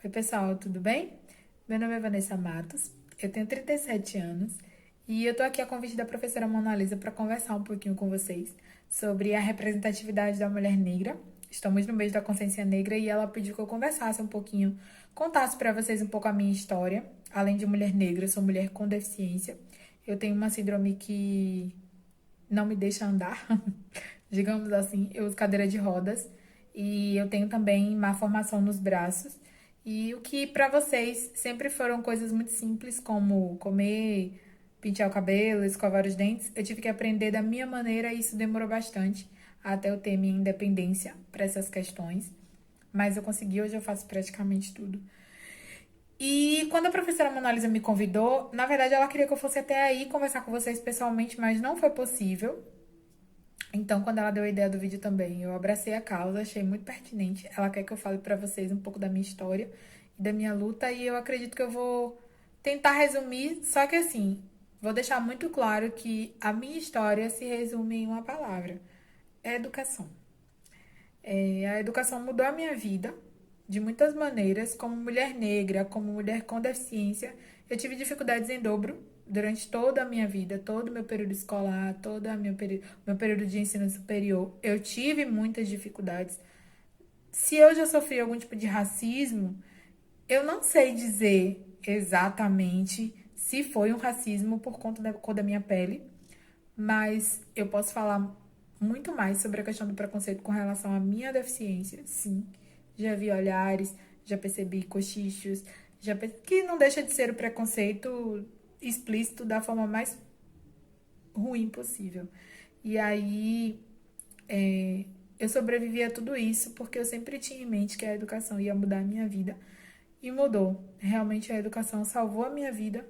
Oi, pessoal, tudo bem? Meu nome é Vanessa Matos, eu tenho 37 anos e eu tô aqui a convite da professora Mona Lisa para conversar um pouquinho com vocês sobre a representatividade da mulher negra. Estamos no mês da consciência negra e ela pediu que eu conversasse um pouquinho, contasse para vocês um pouco a minha história. Além de mulher negra, eu sou mulher com deficiência. Eu tenho uma síndrome que não me deixa andar, digamos assim. Eu uso cadeira de rodas e eu tenho também má formação nos braços. E o que para vocês sempre foram coisas muito simples, como comer, pentear o cabelo, escovar os dentes, eu tive que aprender da minha maneira e isso demorou bastante até eu ter minha independência para essas questões. Mas eu consegui, hoje eu faço praticamente tudo. E quando a professora Mona Lisa me convidou, na verdade ela queria que eu fosse até aí conversar com vocês pessoalmente, mas não foi possível. Então, quando ela deu a ideia do vídeo também, eu abracei a causa, achei muito pertinente. Ela quer que eu fale pra vocês um pouco da minha história e da minha luta, e eu acredito que eu vou tentar resumir, só que assim, vou deixar muito claro que a minha história se resume em uma palavra: é educação. A educação mudou a minha vida de muitas maneiras, como mulher negra, como mulher com deficiência. Eu tive dificuldades em dobro durante toda a minha vida, todo o meu período escolar, todo o meu período de ensino superior. Eu tive muitas dificuldades. Se eu já sofri algum tipo de racismo, eu não sei dizer exatamente se foi um racismo por conta da cor da minha pele, mas eu posso falar muito mais sobre a questão do preconceito com relação à minha deficiência. Sim, já vi olhares, já percebi cochichos, que não deixa de ser o preconceito explícito da forma mais ruim possível. E aí, é, eu sobrevivi a tudo isso porque eu sempre tinha em mente que a educação ia mudar a minha vida. E mudou. Realmente a educação salvou a minha vida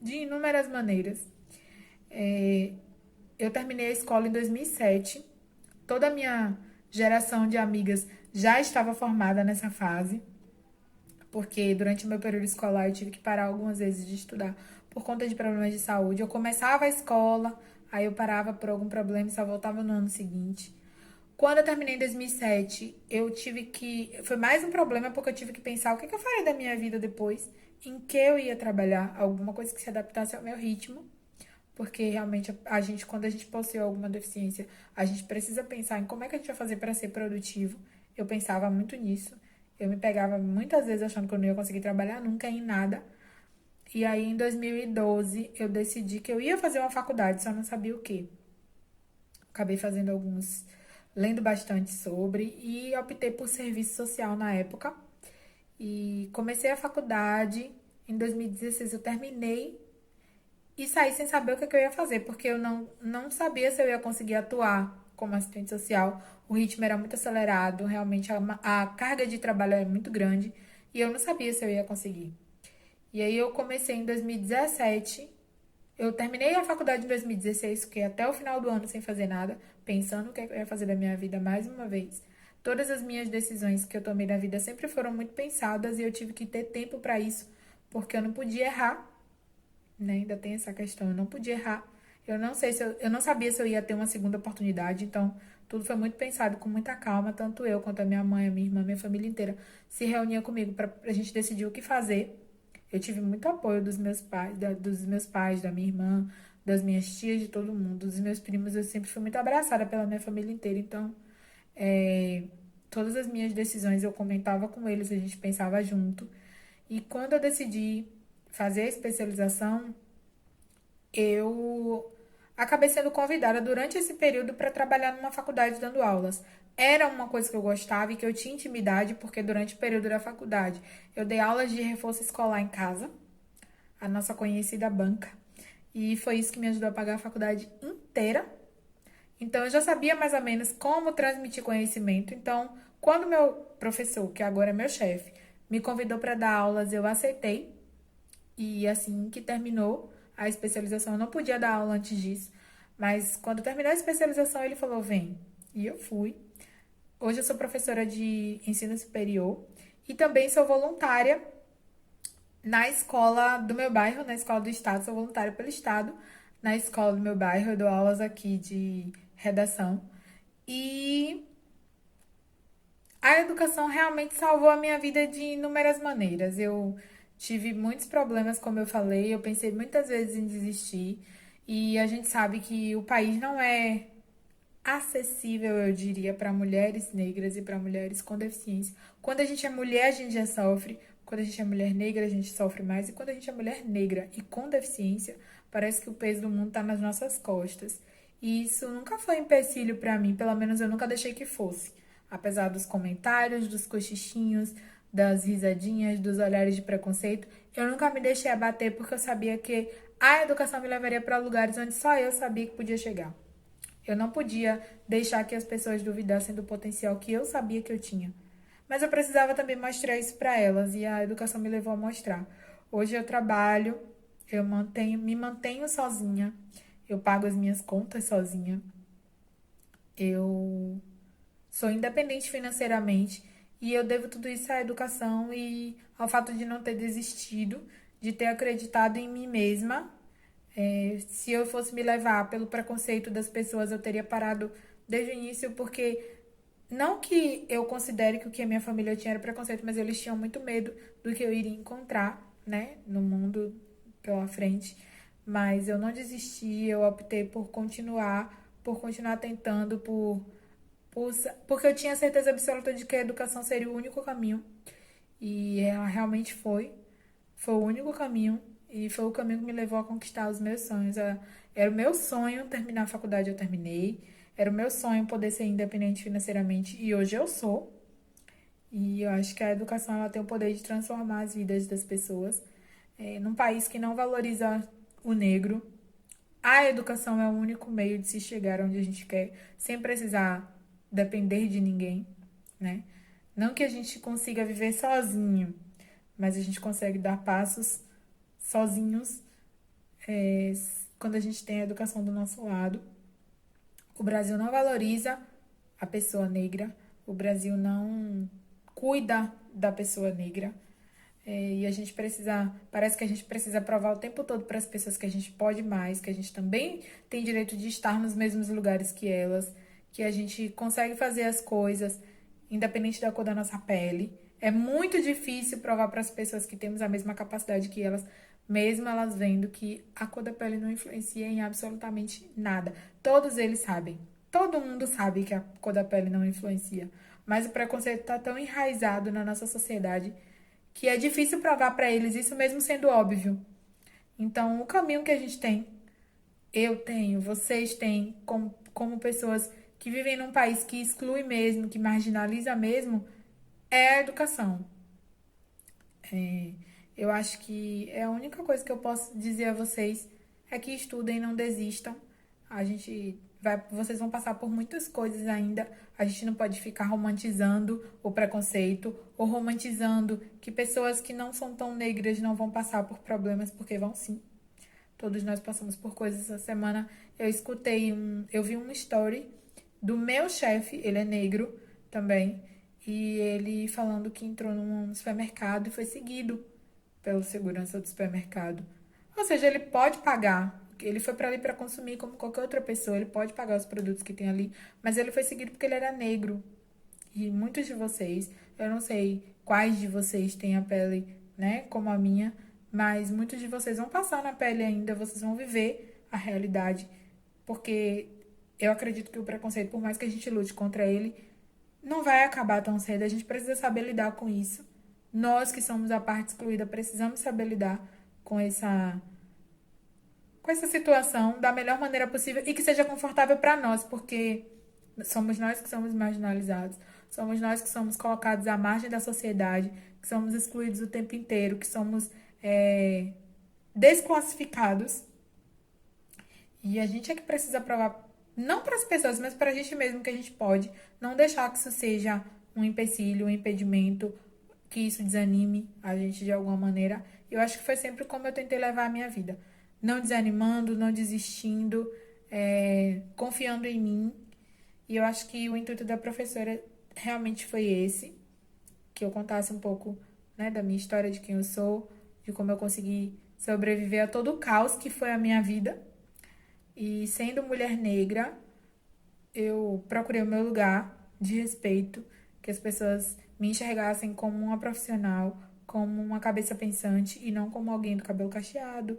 de inúmeras maneiras. É, eu terminei a escola em 2007. Toda a minha geração de amigas já estava formada nessa fase, porque durante o meu período escolar eu tive que parar algumas vezes de estudar por conta de problemas de saúde. Eu começava a escola, aí eu parava por algum problema e só voltava no ano seguinte. Quando eu terminei em 2007, eu tive que. Foi mais um problema porque eu tive que pensar o que eu faria da minha vida depois, em que eu ia trabalhar, alguma coisa que se adaptasse ao meu ritmo, porque realmente a gente, quando a gente possui alguma deficiência, a gente precisa pensar em como é que a gente vai fazer para ser produtivo. Eu pensava muito nisso. Eu me pegava muitas vezes achando que eu não ia conseguir trabalhar nunca em nada. E aí, em 2012, eu decidi que eu ia fazer uma faculdade, só não sabia o quê. Acabei fazendo alguns, lendo bastante sobre e optei por serviço social na época. E comecei a faculdade. Em 2016 eu terminei e saí sem saber o que eu ia fazer, porque eu não sabia se eu ia conseguir atuar como assistente social. O ritmo era muito acelerado, realmente a carga de trabalho era muito grande e eu não sabia se eu ia conseguir. E aí eu comecei em 2017. Eu terminei a faculdade em 2016, fiquei até o final do ano sem fazer nada, pensando o que eu ia fazer da minha vida mais uma vez. Todas as minhas decisões que eu tomei na vida sempre foram muito pensadas e eu tive que ter tempo para isso, porque eu não podia errar, né? Ainda tem essa questão, eu não podia errar. Eu não sei se eu não sabia se eu ia ter uma segunda oportunidade, então tudo foi muito pensado com muita calma, tanto eu quanto a minha mãe, a minha irmã, a minha família inteira se reunia comigo para a gente decidir o que fazer. Eu tive muito apoio dos meus pais, da minha irmã, das minhas tias, de todo mundo, dos meus primos. Eu sempre fui muito abraçada pela minha família inteira, então é, todas as minhas decisões eu comentava com eles, a gente pensava junto. E quando eu decidi fazer a especialização, eu acabei sendo convidada durante esse período para trabalhar numa faculdade dando aulas. Era uma coisa que eu gostava e que eu tinha intimidade, porque durante o período da faculdade eu dei aulas de reforço escolar em casa, a nossa conhecida banca, e foi isso que me ajudou a pagar a faculdade inteira. Então eu já sabia mais ou menos como transmitir conhecimento. Então, quando meu professor, que agora é meu chefe, me convidou para dar aulas, eu aceitei. E assim que terminou a especialização, eu não podia dar aula antes disso, mas quando terminou a especialização, ele falou: vem. E eu fui. Hoje eu sou professora de ensino superior e também sou voluntária na escola do meu bairro, na escola do estado. Sou voluntária pelo estado, na escola do meu bairro. Eu dou aulas aqui de redação. E A educação realmente salvou a minha vida de inúmeras maneiras. Eu tive muitos problemas, como eu falei, eu pensei muitas vezes em desistir. E a gente sabe que o país não é acessível, eu diria, para mulheres negras e para mulheres com deficiência. Quando a gente é mulher, a gente já sofre. Quando a gente é mulher negra, a gente sofre mais. E quando a gente é mulher negra e com deficiência, parece que o peso do mundo está nas nossas costas. E isso nunca foi empecilho para mim, pelo menos eu nunca deixei que fosse. Apesar dos comentários, dos cochichinhos, das risadinhas, dos olhares de preconceito, eu nunca me deixei abater porque eu sabia que a educação me levaria para lugares onde só eu sabia que podia chegar. Eu não podia deixar que as pessoas duvidassem do potencial que eu sabia que eu tinha. Mas eu precisava também mostrar isso para elas e a educação me levou a mostrar. Hoje eu trabalho, me mantenho sozinha, eu pago as minhas contas sozinha, eu sou independente financeiramente e eu devo tudo isso à educação e ao fato de não ter desistido, de ter acreditado em mim mesma. Se eu fosse me levar pelo preconceito das pessoas, eu teria parado desde o início, porque não que eu considere que o que a minha família tinha era preconceito, mas eles tinham muito medo do que eu iria encontrar, né, no mundo pela frente. Mas eu não desisti, eu optei por continuar tentando, porque eu tinha certeza absoluta de que a educação seria o único caminho. E ela realmente foi. Foi o único caminho. E foi o caminho que me levou a conquistar os meus sonhos. Era o meu sonho terminar a faculdade, eu terminei. Era o meu sonho poder ser independente financeiramente. E hoje eu sou. E eu acho que a educação ela tem o poder de transformar as vidas das pessoas. Num país que não valoriza o negro, a educação é o único meio de se chegar onde a gente quer, sem precisar depender de ninguém, né? Não que a gente consiga viver sozinho, mas a gente consegue dar passos sozinhos é, quando a gente tem a educação do nosso lado. O Brasil não valoriza a pessoa negra, o Brasil não cuida da pessoa negra. E a gente precisa, parece que a gente precisa provar o tempo todo para as pessoas que a gente pode mais, que a gente também tem direito de estar nos mesmos lugares que elas, que a gente consegue fazer as coisas independente da cor da nossa pele. É muito difícil provar para as pessoas que temos a mesma capacidade que elas, mesmo elas vendo que a cor da pele não influencia em absolutamente nada. Todos eles sabem. Todo mundo sabe que a cor da pele não influencia. Mas o preconceito está tão enraizado na nossa sociedade que é difícil provar para eles isso mesmo sendo óbvio. Então, o caminho que a gente tem, eu tenho, vocês têm, como pessoas que vivem num país que exclui mesmo, que marginaliza mesmo, é a educação. É, eu acho que é a única coisa que eu posso dizer a vocês é que estudem, não desistam. Vocês vão passar por muitas coisas ainda. A gente não pode ficar romantizando o preconceito ou romantizando que pessoas que não são tão negras não vão passar por problemas, porque vão sim. Todos nós passamos por coisas essa semana. Eu vi um story do meu chefe, ele é negro também, e ele falando que entrou num supermercado e foi seguido pelo segurança do supermercado. Ou seja, ele pode pagar. Ele foi para ali para consumir como qualquer outra pessoa. Ele pode pagar os produtos que tem ali, mas ele foi seguido porque ele era negro. E muitos de vocês, eu não sei quais de vocês têm a pele, né, como a minha, mas muitos de vocês vão passar na pele ainda, vocês vão viver a realidade, porque eu acredito que o preconceito, por mais que a gente lute contra ele, não vai acabar tão cedo. A gente precisa saber lidar com isso. Nós que somos a parte excluída precisamos saber lidar com essa situação da melhor maneira possível e que seja confortável para nós, porque somos nós que somos marginalizados, somos nós que somos colocados à margem da sociedade, que somos excluídos o tempo inteiro, que somos desclassificados. E a gente é que precisa provar, não para as pessoas, mas para a gente mesmo que a gente pode, não deixar que isso seja um empecilho, um impedimento, que isso desanime a gente de alguma maneira. Eu acho que foi sempre como eu tentei levar a minha vida. Não desanimando, não desistindo, confiando em mim. E eu acho que o intuito da professora realmente foi esse, que eu contasse um pouco, né, da minha história, de quem eu sou, de como eu consegui sobreviver a todo o caos que foi a minha vida. E sendo mulher negra, eu procurei o meu lugar de respeito, que as pessoas me enxergassem como uma profissional, como uma cabeça pensante e não como alguém do cabelo cacheado,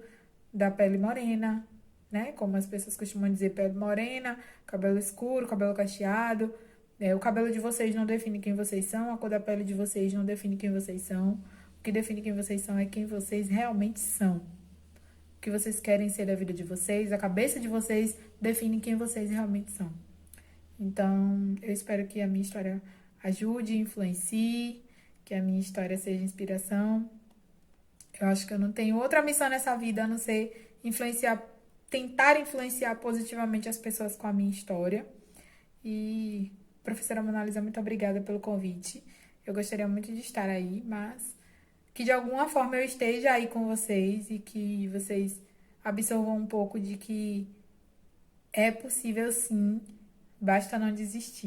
da pele morena, né? Como as pessoas costumam dizer, pele morena, cabelo escuro, cabelo cacheado. O cabelo de vocês não define quem vocês são, a cor da pele de vocês não define quem vocês são. O que define quem vocês são é quem vocês realmente são. O que vocês querem ser da vida de vocês, a cabeça de vocês define quem vocês realmente são. Então, eu espero que a minha história ajude, influencie, que a minha história seja inspiração. Eu acho que eu não tenho outra missão nessa vida a não ser influenciar, tentar influenciar positivamente as pessoas com a minha história. E, professora Mona Lisa, muito obrigada pelo convite. Eu gostaria muito de estar aí, mas que de alguma forma eu esteja aí com vocês e que vocês absorvam um pouco de que é possível sim, basta não desistir.